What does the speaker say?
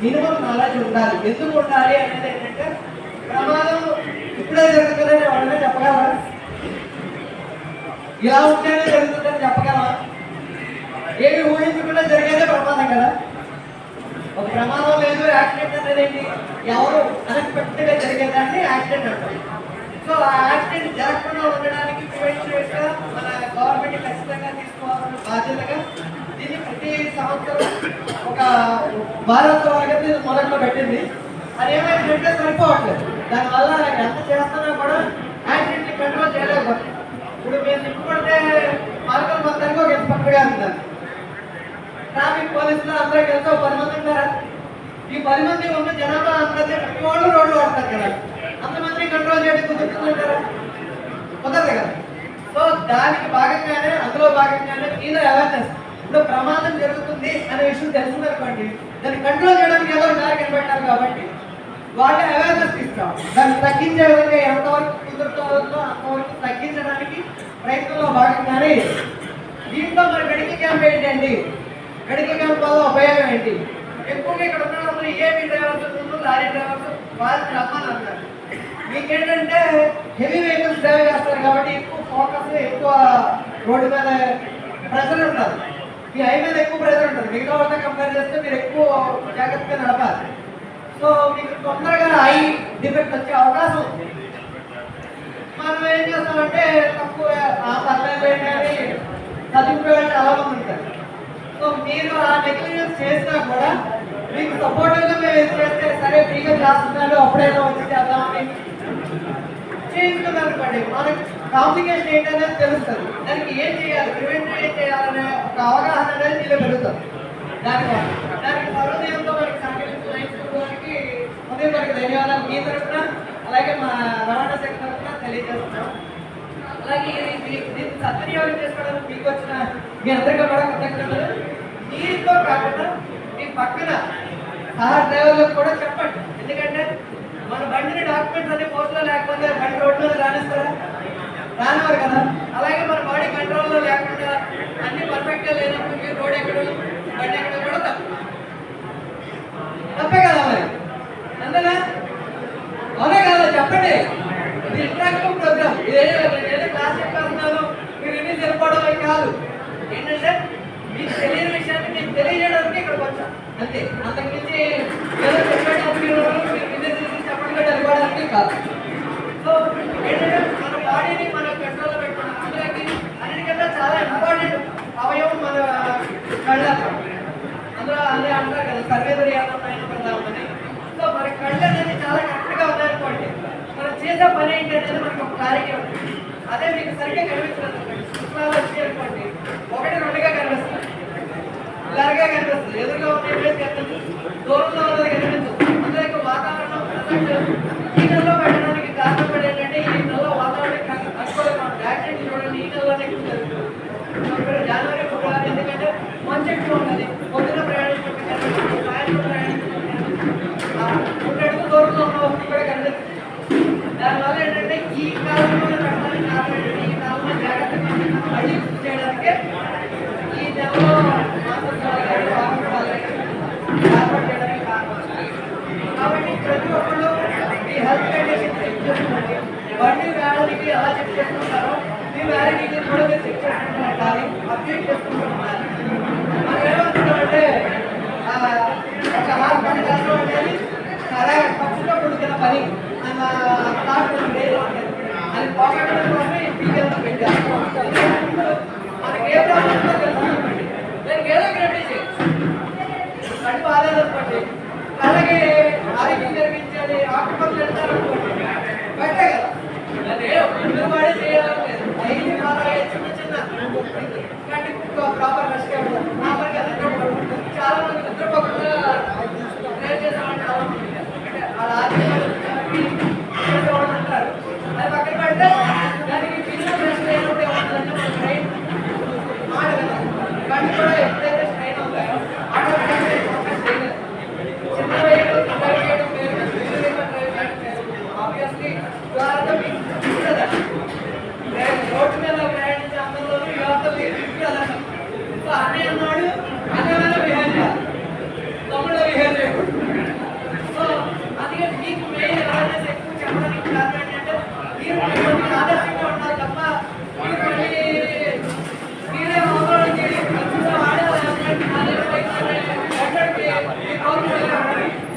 Minimum knowledge ఉండాలి. ఎందుకు ఉండాలి అనేది ఏంటంటే ప్రమాదం ఇప్పుడే జరుగుతుందని వాళ్ళనే చెప్పగలరా? ఇలా ఉంటేనే జరుగుతుందని చెప్పగలరా? ఏమి ఊహించకుండా జరిగేదే ప్రమాదం కదా. ఒక ప్రమాదం లేదు, యాక్సిడెంట్ అనేది ఏంటి? ఎవరు అన్ఎక్స్పెక్టెడ్ గా జరిగేదాన్ని యాక్సిడెంట్ అంటారు. సో ఆ యాక్సిడెంట్ జరగకుండా ఉండడానికి ప్రివెన్షన్ గా మన గవర్నమెంట్ ఖచ్చితంగా తీసుకోవాలని బాధ్యతగా దీన్ని ప్రతి సంవత్సరం ఒక వారోత్సవాలుగా మొదట్లో పెట్టింది. అది ఏమైందంటే సరిపోవట్లేదు. దానివల్ల ఎంత చేస్తున్నా కూడా యాక్సిడెంట్ కంట్రోల్ చేయలేకపోతుంది. ఇప్పుడు మేము నిప్పుకుంటే మార్గం మొత్తానికి ఒక ఇన్స్పెక్టర్గా ఉంటారు. ట్రాఫిక్ పోలీసులు అందరూ కలిసి 10 మంది ఉంటారా? ఈ 10 మంది ఉన్న జనాభా అందరినీ ప్రతి వాళ్ళు రోడ్లు వాడతారు కదా. అంతమంది కంట్రోల్ చేయడం కుదురుతుంటారా? కుదరదు కదా. సో దానికి భాగంగానే అందులో భాగంగానే మీద అవేర్నెస్. ఇప్పుడు ప్రమాదం జరుగుతుంది అనే విషయం తెలుసుకుందనుకోండి, దాన్ని కంట్రోల్ చేయడానికి ఏదో దారి కనిపెట్టారు కాబట్టి వాళ్ళే అవేర్నెస్ తీసుకోవాలి. దాన్ని తగ్గించే విధంగా ఎంతవరకు కుదురుతుందో అంతవరకు తగ్గించడానికి ప్రయత్నంలో భాగంగానే దీంట్లో మరి మెడికల్ క్యాంప్ ఏంటండి? మెడికల్ క్యాంప్ వల్ల ఉపయోగం ఏంటి? ఎక్కువగా ఇక్కడ ఉన్న వాళ్ళు ఏమి డ్రైవర్స్, లారీ డ్రైవర్స్ వాళ్ళని రమ్మని అంటారు. మీకేంటంటే హెవీ వెహికల్స్ డ్రైవ్ చేస్తారు కాబట్టి ఎక్కువ ఫోకస్, ఎక్కువ రోడ్డు మీద ప్రెషర్ ఉంటుంది. ఈ హై మీద ఎక్కువ ప్రెషర్ ఉంటుంది. మిగతా వాళ్ళతో కంపేర్ చేస్తే మీరు ఎక్కువ జాగ్రత్తగా నడపాలి. సో మీకు తొందరగా ఐ డిఫెక్ట్ వచ్చే అవకాశం ఉంది. మనం ఏం చేస్తామంటే తక్కువ పర్లేదు కానీ చదువుకునే వాళ్ళు చాలా మంది ఉంటారు. సో మీరు ఆ నెగ్లిజెన్స్ చేసినా కూడా మీకు సపోర్టివ్గా మేము చేస్తే సరే ఫ్రీగా క్లాస్ ఉన్నాడు అప్పుడైనా వచ్చి చేద్దామని చేయించుకుందనుకోండి, మనకి కాంప్లికేషన్ ఏంటనేది తెలుస్తుంది. దానికి ఏం చేయాలి, ప్రివెంటివ్ ఏం చేయాలనే ఒక అవగాహన అనేది మీలో పెరుగుతుంది. దానికి సర్వదేవంతో మనకి సహకరించడానికి ఉదయం మనకి ధన్యవాదాలు మీ తరఫున, అలాగే మా రవాణా శాఖ తరఫున తెలియజేస్తున్నాం. అలాగే దీన్ని సద్వినియోగం చేసుకోవడానికి మీకు వచ్చిన మీ అందరికీ కూడా కృతజ్ఞతలు. మీతో కాకుండా మీ పక్కన సహా డ్రైవర్లకు కూడా చెప్పండి. ఎందుకంటే మన బండిని డాక్యుమెంట్స్ అన్ని పోస్టులో లేకపోతే బండి రోడ్డు మీద రానిస్తారా? రానివారు కదా. అలాగే మన బాడీ కంట్రోల్లో లేకుండా అన్ని పర్ఫెక్ట్గా లేనప్పుడు మీరు రోడ్ ఎక్కడం బండి ఎక్కడం కూడా తప్పే కదా. మరి అందులో అవునే కదా చెప్పండి. ఇది ఇంటరాక్టివ్ ప్రోగ్రామ్. ఇదేదో క్లాస్ చెప్తున్నాను మీరు ఇన్ని సరిపోవడం కాదు. ఏంటంటే మీకు తెలియని విషయాన్ని మీకు తెలియజేయడానికి ఇక్కడికి వచ్చాం అంతే. అంతకుమించి ఏదో చెప్పడానికి వెళ్ళిపోవడానికి కాదు. సో ఏంటంటే మన బాడీని మనం కంట్రోల్లో పెట్టుకున్నాం. అందులోకి అన్నిటికన్నా చాలా ఇంపార్టెంట్ అవయవం మన కళ్ళు. అందులో అదే అంటారు కదా సర్వేదర్యాలని పెడదామని. సో మన కళ్ళు అనేది చాలా కరెక్ట్గా ఉన్నాయనుకోండి, మనం చేసే పని ఏంటి అనేది మనకు ఒక క్లారిటీ ఉంటుంది. అదే మీకు సరిగ్గా కనిపించలేదు పుస్తకాలు వచ్చి అనుకోండి, 1-2గా కనిపిస్తుంది, ఇలాగా కనిపిస్తుంది, ఎదురుగా ఉండే కనిపిస్తుంది, దూరంలో ఉన్నది కనిపించదు. అందులో ఎక్కువ వాతావరణం ఈ నెలలో పెట్టడానికి కారణం పడి ఏంటంటే ఈ నెలలో వాతావరణం అనుకూలంగా ఉంటుంది. యాక్సిడెంట్ చూడండి ఈ నెలలోనే ఎక్కువ జరుగుతుంది. జనవరి, ఫిబ్రవరి ఎందుకంటే మంచి ఎక్కువ ఉంటుంది. పొద్దున ప్రయాణించుకుంటే సాయంత్రం ప్రయాణించుకుంటే 3 అడుగుల దూరంలో ఉన్న వస్తువు కూడా కనిపిస్తుంది. దానివల్ల ఏంటంటే ఈ కాలంలో పెట్టడానికి కారణం ఏంటంటే ఈ కాలంలో జాగ్రత్తగా మళ్ళీ చేయడానికే ఈ నెలలో ఏర్పాటు చేయడానికి కారణం. కాబట్టి ప్రతి ఒక్కళ్ళు ఈ హెల్త్ కండిషన్ ఈ పౌరులు